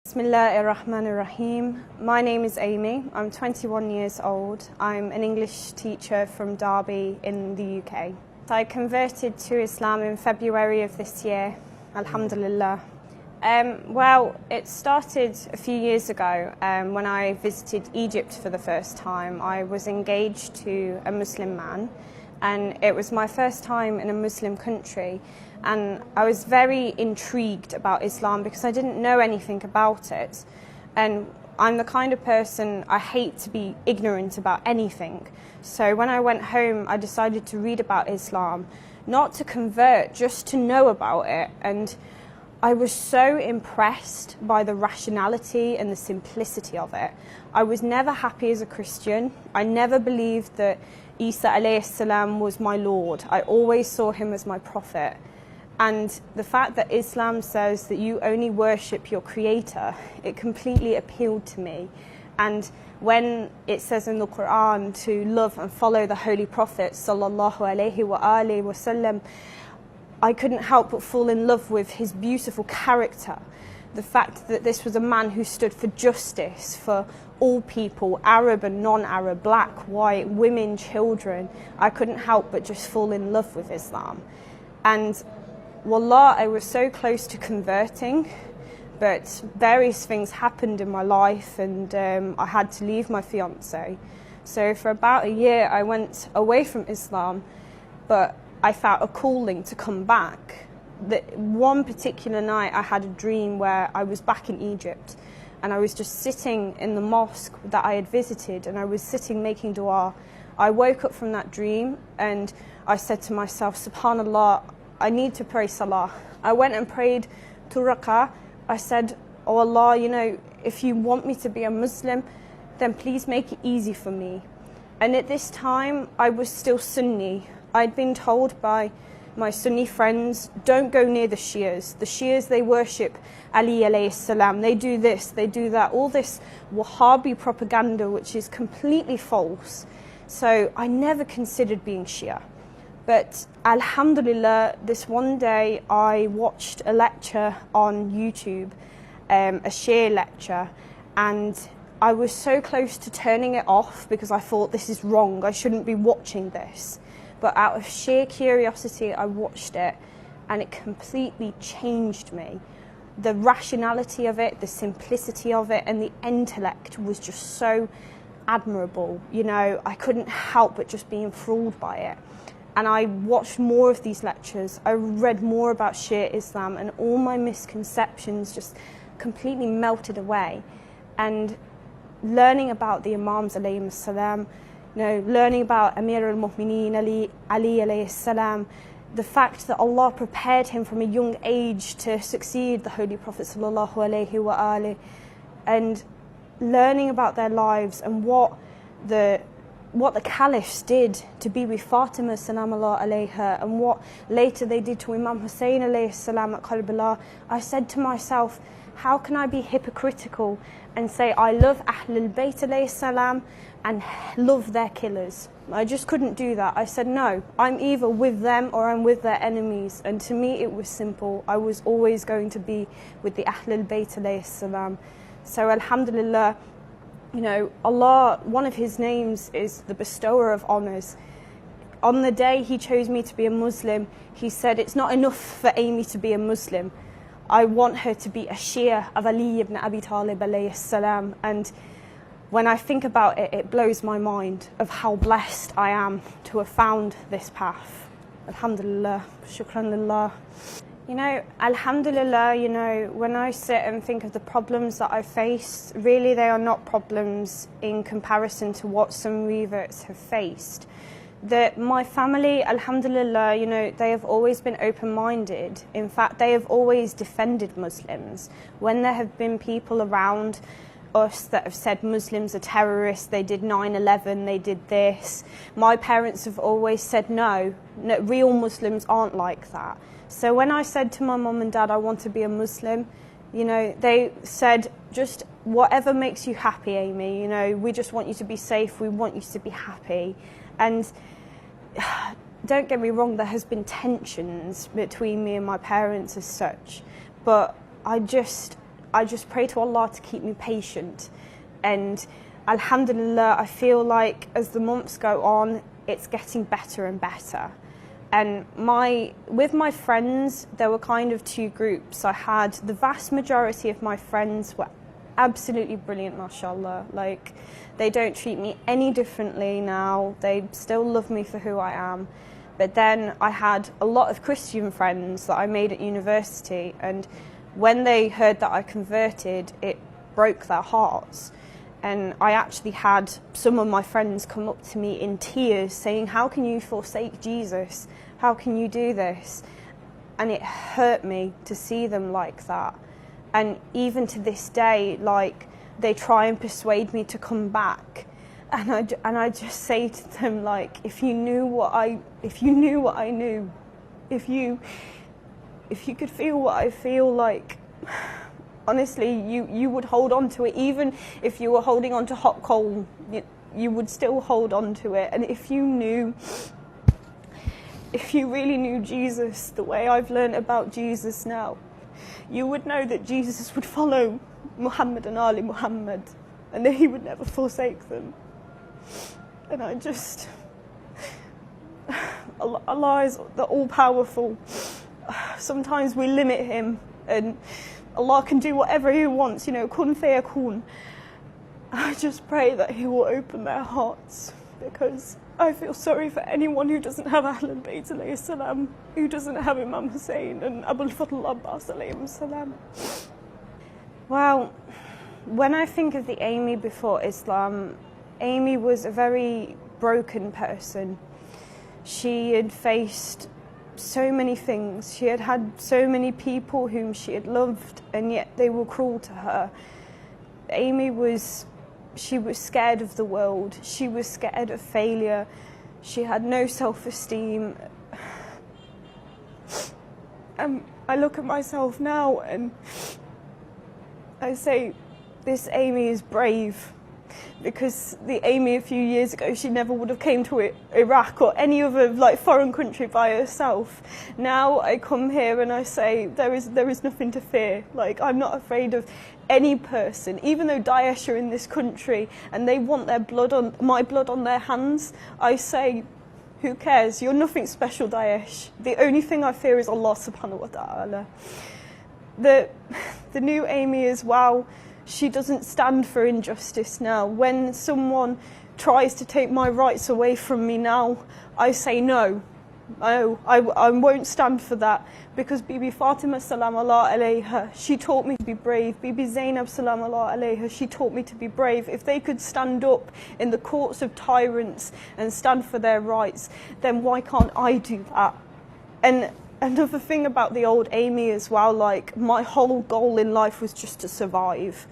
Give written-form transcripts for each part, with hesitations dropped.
Bismillahirrahmanirrahim. My name is Amy. I'm 21 years old. I'm an English teacher from Derby in the UK. I converted to Islam in February of this year, alhamdulillah. Well, it started a few years ago when I visited Egypt for the first time. I was engaged to a Muslim man, and it was my first time in a Muslim country, and I was very intrigued about Islam because I didn't know anything about it. And I'm the kind of person, I hate to be ignorant about anything. So when I went home, I decided to read about Islam, not to convert, just to know about it. And I was so impressed by the rationality and the simplicity of it. I was never happy as a Christian. I never believed that Isa alayhi salam was my Lord. I always saw him as my prophet. And the fact that Islam says that you only worship your creator, it completely appealed to me. And when it says in the Quran to love and follow the Holy Prophet sallallahu alaihi wasallam, I couldn't help but fall in love with his beautiful character. The fact that this was a man who stood for justice for all people, Arab and non-Arab, black, white, women, children. I couldn't help but just fall in love with Islam. And wallah, I was so close to converting, but various things happened in my life, and I had to leave my fiance. So for about a year I went away from Islam, but I felt a calling to come back. That one particular night I had a dream where I was back in Egypt, and I was just sitting in the mosque that I had visited, and I was sitting making dua. I woke up from that dream and I said to myself, subhanallah, I need to pray salah. I went and prayed 2 rak'ah. I said, oh Allah, you know, if you want me to be a Muslim, then please make it easy for me. And at this time, I was still Sunni. I'd been told by my Sunni friends, don't go near the Shias. The Shias, they worship Ali alayhi salam. They do this, they do that. All this Wahhabi propaganda, which is completely false. So I never considered being Shia. But alhamdulillah, this one day I watched a lecture on YouTube, a Shia lecture, and I was so close to turning it off because I thought this is wrong, I shouldn't be watching this. But out of sheer curiosity, I watched it, and it completely changed me. The rationality of it, the simplicity of it, and the intellect was just so admirable. You know, I couldn't help but just be enthralled by it. And I watched more of these lectures. I read more about Shia Islam, and all my misconceptions just completely melted away. And learning about the Imams alayhim salam, you know, learning about Amir al-Mu'mineen Ali alayhi salam, the fact that Allah prepared him from a young age to succeed the Holy Prophet sallallahu alaihi wa alihi, and learning about their lives and what the caliphs did to be with Fatima salamullah alayha, and what later they did to Imam Hussein alayhi salam at Karbala, I said to myself, how can I be hypocritical and say I love Ahlul Bayt alayhi salam and love their killers? I just couldn't do that. I said no, I'm either with them or I'm with their enemies. And to me it was simple. I was always going to be with the Ahlul Bayt alayhi salam. So alhamdulillah, you know, Allah, one of his names is the bestower of honours. On the day he chose me to be a Muslim, he said it's not enough for Amy to be a Muslim. I want her to be a Shia of Ali ibn Abi Talib alayhi salam. And when I think about it, it blows my mind of how blessed I am to have found this path. Alhamdulillah, shukran lillah. You know, alhamdulillah, you know, when I sit and think of the problems that I face, really they are not problems in comparison to what some reverts have faced. That my family, alhamdulillah, you know, they have always been open-minded. In fact, they have always defended Muslims. When there have been people around us that have said Muslims are terrorists, they did 9/11, they did this, my parents have always said no, real Muslims aren't like that. So when I said to my mum and dad I want to be a Muslim, you know, they said just whatever makes you happy, Amy, you know, we just want you to be safe, we want you to be happy. And don't get me wrong, there has been tensions between me and my parents as such, but I just I just pray to Allah to keep me patient. And alhamdulillah, I feel like as the months go on, it's getting better and better. And with my friends, there were kind of two groups. I had the vast majority of my friends were absolutely brilliant, mashallah. Like, they don't treat me any differently now. They still love me for who I am. But then I had a lot of Christian friends that I made at university, and when they heard that I converted, it broke their hearts. And I actually had some of my friends come up to me in tears saying, how can you forsake Jesus? How can you do this? And it hurt me to see them like that. And even to this day, like, they try and persuade me to come back. And I just say to them, like, if you knew what I knew, if you could feel what I feel, like, honestly, you would hold on to it. Even if you were holding on to hot coal, you would still hold on to it. And if you really knew Jesus the way I've learned about Jesus now, you would know that Jesus would follow Muhammad and Ali Muhammad, and that he would never forsake them. And Allah is the all-powerful. Sometimes we limit him, and Allah can do whatever he wants, kun fayakun. I just pray that he will open their hearts, because I feel sorry for anyone who doesn't have Ahlul Bayt alayhi salam, who doesn't have Imam Hussein and Abul Fadl Abbas alayhi salam. Well, when I think of the Amy before Islam, Amy was a very broken person. She had faced so many things. She had had so many people whom she had loved, and yet they were cruel to her. She was scared of the world. She was scared of failure. She had no self-esteem. I look at myself now and I say, this Amy is brave, because the Amy a few years ago, she never would have came to Iraq or any other foreign country by herself. Now I come here and I say, there is nothing to fear. Like, I'm not afraid of any person, even though Daesh are in this country and they want my blood on their hands. I say, who cares? You're nothing special, Daesh. The only thing I fear is Allah subhanahu wa ta'ala. The new Amy as well, she doesn't stand for injustice now. When someone tries to take my rights away from me now, I say no. I won't stand for that, because Bibi Fatima salam Allah alayha, she taught me to be brave. Bibi Zainab salam Allah alayha, she taught me to be brave. If they could stand up in the courts of tyrants and stand for their rights, then why can't I do that? And another thing about the old Amy as well, like, my whole goal in life was just to survive,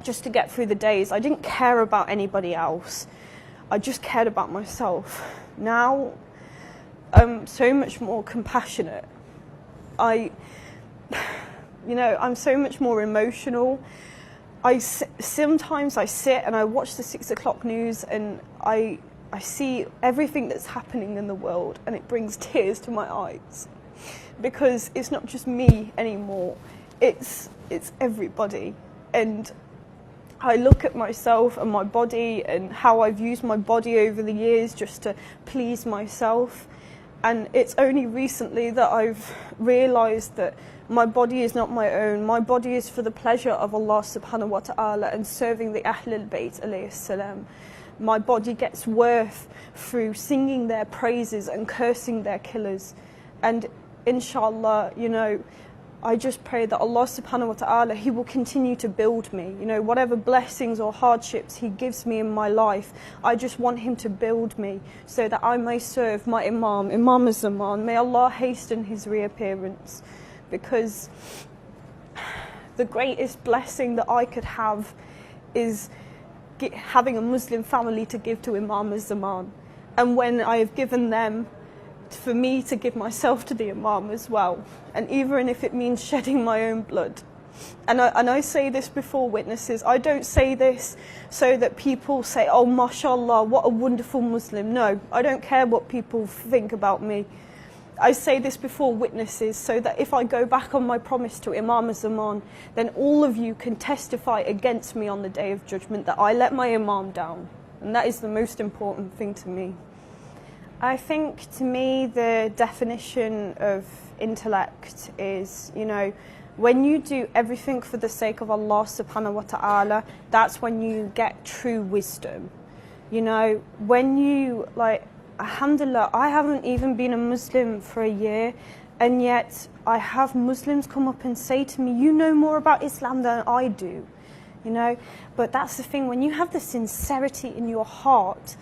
just to get through the days. I didn't care about anybody else. I just cared about myself. Now, I'm so much more compassionate. I'm so much more emotional. Sometimes I sit and I watch the 6 o'clock news and I see everything that's happening in the world, and it brings tears to my eyes, because it's not just me anymore. It's everybody. And I look at myself and my body and how I've used my body over the years just to please myself. And it's only recently that I've realised that my body is not my own. My body is for the pleasure of Allah subhanahu wa ta'ala and serving the Ahlul Bayt alayhi salam. My body gets worth through singing their praises and cursing their killers. And inshallah, I just pray that Allah subhanahu wa ta'ala, He will continue to build me. Whatever blessings or hardships He gives me in my life, I just want Him to build me so that I may serve my Imam az-Zaman. May Allah hasten his reappearance, because the greatest blessing that I could have is having a Muslim family to give to Imam az-Zaman. And when I have given them, for me to give myself to the Imam as well, and even if it means shedding my own blood. And I say this before witnesses. I don't say this so that people say, oh mashallah, what a wonderful Muslim. No, I don't care what people think about me. I say this before witnesses, so that if I go back on my promise to Imam Zaman, then all of you can testify against me on the Day of Judgment that I let my Imam down. And that is the most important thing to me. I think, to me, the definition of intellect is, you know, when you do everything for the sake of Allah subhanahu wa ta'ala, that's when you get true wisdom. You know, when you, like, alhamdulillah, I haven't even been a Muslim for a year, and yet I have Muslims come up and say to me, you know more about Islam than I do, you know. But that's the thing, when you have the sincerity in your heart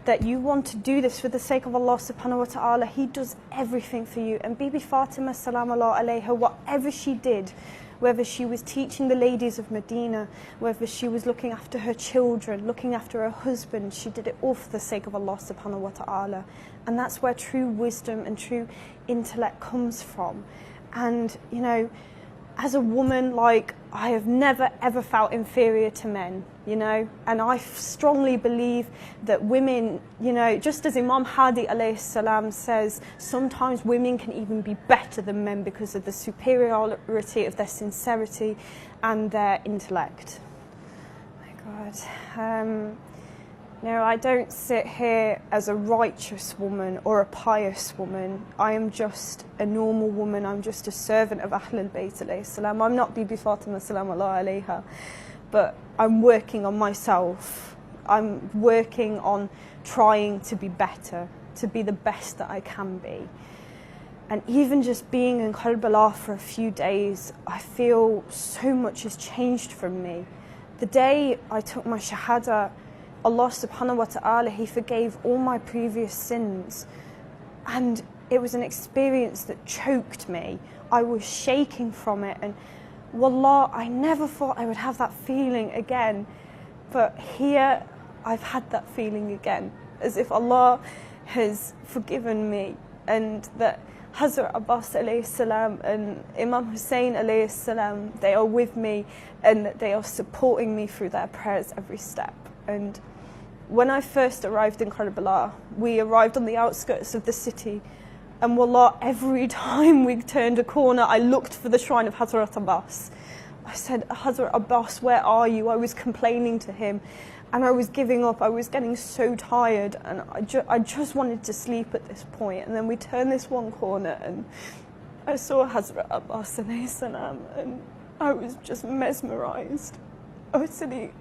that you want to do this for the sake of Allah subhanahu wa ta'ala, He does everything for you. And Bibi Fatima salam Allah alayha, whatever she did, whether she was teaching the ladies of Medina, whether she was looking after her children, looking after her husband, she did it all for the sake of Allah subhanahu wa ta'ala. And that's where true wisdom and true intellect comes from. And, you know, as a woman, like, I have never ever felt inferior to men, you know, and I strongly believe that women, you know, just as Imam Hadi alayhi salam says, sometimes women can even be better than men because of the superiority of their sincerity and their intellect. Oh my God. No, I don't sit here as a righteous woman or a pious woman. I am just a normal woman. I'm just a servant of Ahlul Bayt alayhi salam. I'm not Bibi Fatima salam Allah alayha, but I'm working on myself. I'm working on trying to be better, to be the best that I can be. And even just being in Karbala for a few days, I feel so much has changed from me. The day I took my Shahada, Allah subhanahu wa ta'ala, He forgave all my previous sins. And it was an experience that choked me. I was shaking from it. And wallah, I never thought I would have that feeling again. But here, I've had that feeling again. As if Allah has forgiven me. And that Hazrat Abbas alayhi salam and Imam Hussein alayhi salam, they are with me and they are supporting me through their prayers every step. And when I first arrived in Karbala, we arrived on the outskirts of the city, and wallah, every time we turned a corner, I looked for the shrine of Hazrat Abbas. I said, Hazrat Abbas, where are you? I was complaining to him, and I was giving up. I was getting so tired, and I just wanted to sleep at this point. And then we turned this one corner, and I saw Hazrat Abbas alayhi salam, and I was just mesmerized, utterly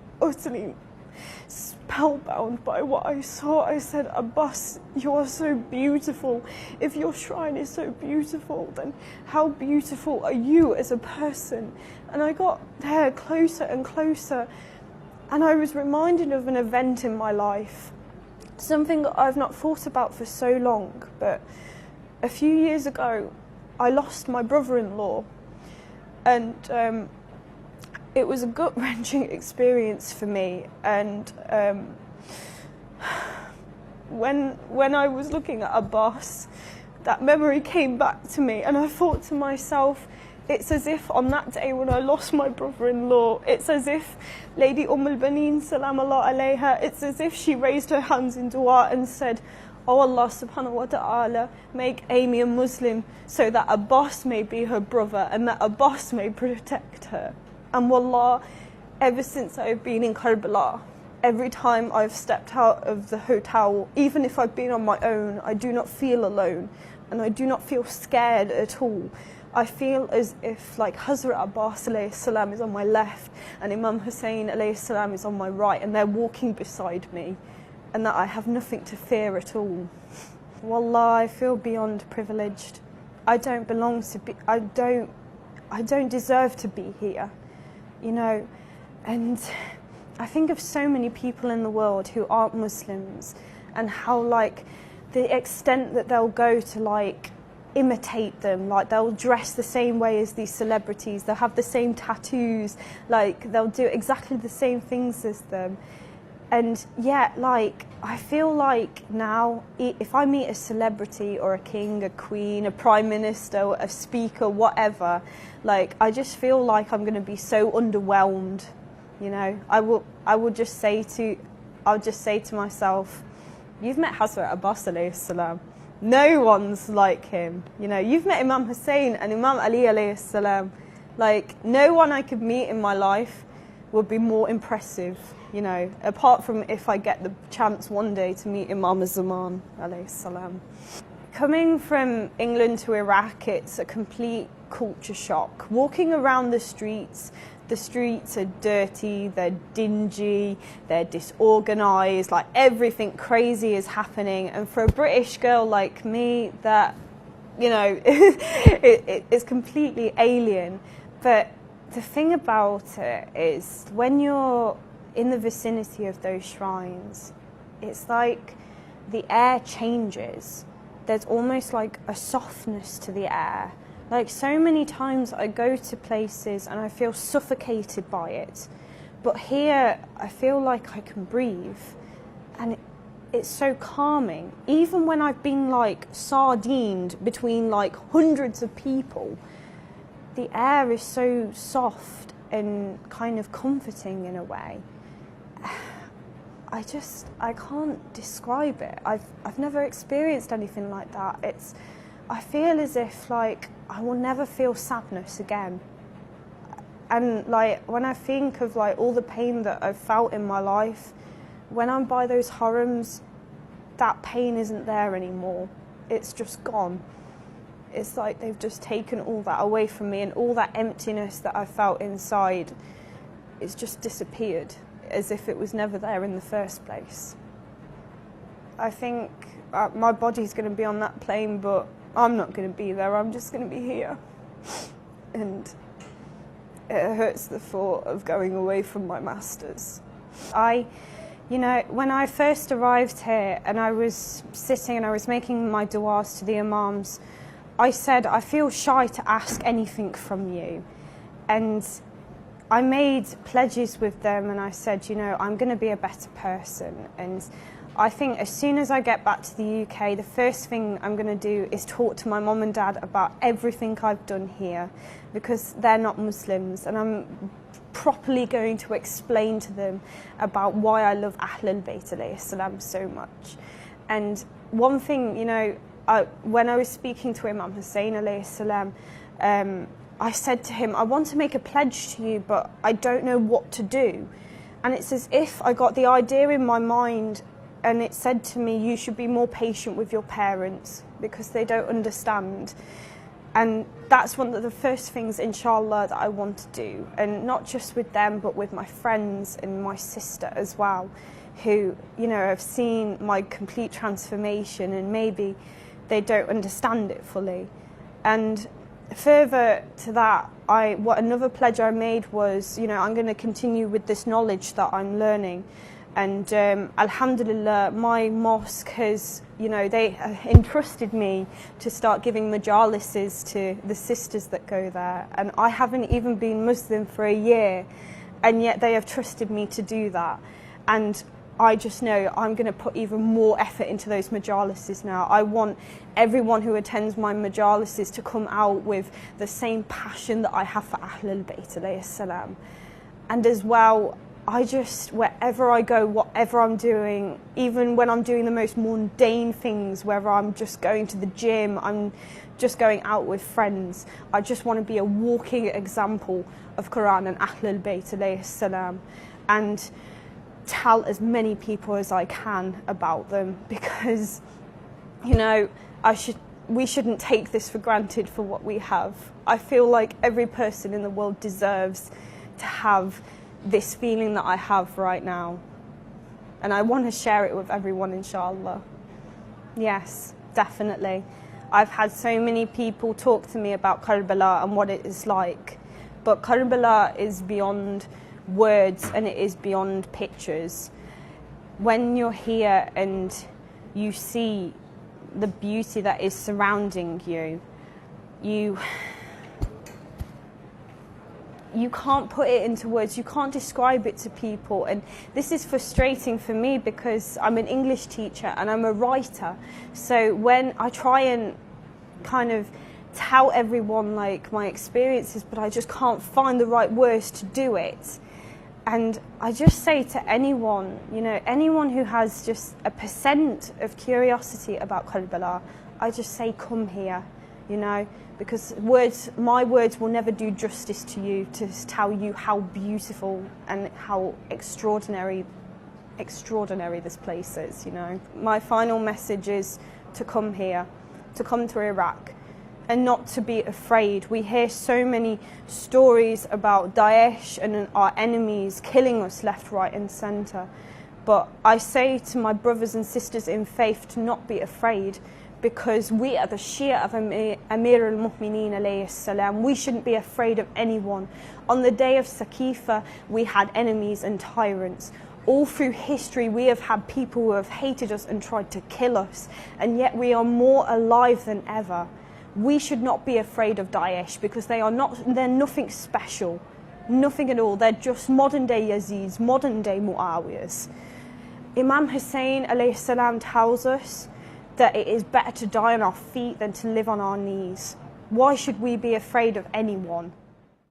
spellbound by what I saw. I said, Abbas, you are so beautiful. If your shrine is so beautiful, then how beautiful are you as a person? And I got there closer and closer, and I was reminded of an event in my life, something that I've not thought about for so long. But a few years ago, I lost my brother-in-law, and it was a gut-wrenching experience for me. And when I was looking at Abbas, that memory came back to me, and I thought to myself, it's as if on that day when I lost my brother-in-law, it's as if Lady al-Baneen salam Allah alayha, it's as if she raised her hands in dua and said, Oh Allah subhanahu wa ta'ala, make Amy a Muslim so that Abbas may be her brother and that Abbas may protect her. And wallah, ever since I've been in Karbala, every time I've stepped out of the hotel, even if I've been on my own, I do not feel alone, and I do not feel scared at all. I feel as if, like, Hazrat Abbas alayhi salam is on my left and Imam Hussein alayhi salam is on my right, and they're walking beside me, and that I have nothing to fear at all. Wallah, I feel beyond privileged. I don't belong to be, I don't deserve to be here. You know, and I think of so many people in the world who aren't Muslims, and how, like, the extent that they'll go to, like, imitate them, like they'll dress the same way as these celebrities, they'll have the same tattoos, like they'll do exactly the same things as them. And yet, like, I feel like now, if I meet a celebrity or a king, a queen, a prime minister, a speaker, whatever, like, I just feel like I'm going to be so underwhelmed, you know. I'll just say to myself, you've met Hazrat Abbas alayhi salam. No one's like him. You know, you've met Imam Hussein and Imam Ali alayhi salam. Like, no one I could meet in my life would be more impressive, you know, apart from if I get the chance one day to meet Imam Zaman alayhi salam. Coming from England to Iraq, it's a complete culture shock. Walking around the streets are dirty, they're dingy, they're disorganised, like everything crazy is happening. And for a British girl like me, that, you know, it's completely alien. But the thing about it is when you're in the vicinity of those shrines, it's like the air changes. There's almost like a softness to the air. Like, so many times I go to places and I feel suffocated by it. But here I feel like I can breathe, and it's so calming. Even when I've been like sardined between like hundreds of people, the air is so soft and kind of comforting in a way. I can't describe it. I've never experienced anything like that. I feel as if like I will never feel sadness again. And like when I think of like all the pain that I've felt in my life, when I'm by those harams, that pain isn't there anymore. It's just gone. It's like they've just taken all that away from me, and all that emptiness that I felt inside, it's just disappeared, as if it was never there in the first place. I think my body's going to be on that plane, but I'm not going to be there. I'm just going to be here. And it hurts the thought of going away from my masters. You know, when I first arrived here and I was sitting and I was making my du'as to the imams, I said, I feel shy to ask anything from you. And I made pledges with them, and I said, you know, I'm going to be a better person. And I think as soon as I get back to the UK, the first thing I'm going to do is talk to my mum and dad about everything I've done here, because they're not Muslims, and I'm properly going to explain to them about why I love Ahlul Bayt alayhi salam so much. And one thing, you know, when I was speaking to Imam Hussein alayhi salam, I said to him, I want to make a pledge to you, but I don't know what to do. And it's as if I got the idea in my mind, and it said to me, you should be more patient with your parents because they don't understand. And that's one of the first things, inshallah, that I want to do. And not just with them, but with my friends and my sister as well, who, you know, have seen my complete transformation, and maybe they don't understand it fully. And further to that, what another pledge I made was, you know, I'm going to continue with this knowledge that I'm learning. And alhamdulillah, my mosque has, you know, they entrusted me to start giving majalises to the sisters that go there. And I haven't even been Muslim for a year, and yet they have trusted me to do that. And I just know I'm going to put even more effort into those majalises now. I want everyone who attends my majalises to come out with the same passion that I have for Ahlul Bayt alayhi salam. And as well, I just, wherever I go, whatever I'm doing, even when I'm doing the most mundane things, whether I'm just going to the gym, I'm just going out with friends, I just want to be a walking example of Quran and Ahlul Bayt alayhi salam, and tell as many people as I can about them, because, you know, we shouldn't take this for granted for what we have. I feel like every person in the world deserves to have this feeling that I have right now, and I want to share it with everyone, inshallah. Yes, definitely. I've had so many people talk to me about Karbala and what it is like, but Karbala is beyond words and it is beyond pictures. When you're here and you see the beauty that is surrounding you, you can't put it into words, you can't describe it to people. And this is frustrating for me because I'm an English teacher and I'm a writer. So when I try and kind of tell everyone like my experiences, but I just can't find the right words to do it. And I just say to anyone, you know, anyone who has just a % of curiosity about Karbala, I just say, come here, you know, because my words will never do justice to you to tell you how beautiful and how extraordinary this place is, you know. My final message is to come here, to come to Iraq, and not to be afraid. We hear so many stories about Daesh and our enemies killing us left, right and centre. But I say to my brothers and sisters in faith to not be afraid, because we are the Shia of Amir al-Mu'mineen alayhi salam. We shouldn't be afraid of anyone. On the day of Saqifa, we had enemies and tyrants. All through history, we have had people who have hated us and tried to kill us, and yet we are more alive than ever. We should not be afraid of Daesh, because they're nothing special, nothing at all. They're just modern day Yazids, modern day Muawiyahs. Imam Hussein alayhi salam tells us that it is better to die on our feet than to live on our knees. Why should we be afraid of anyone?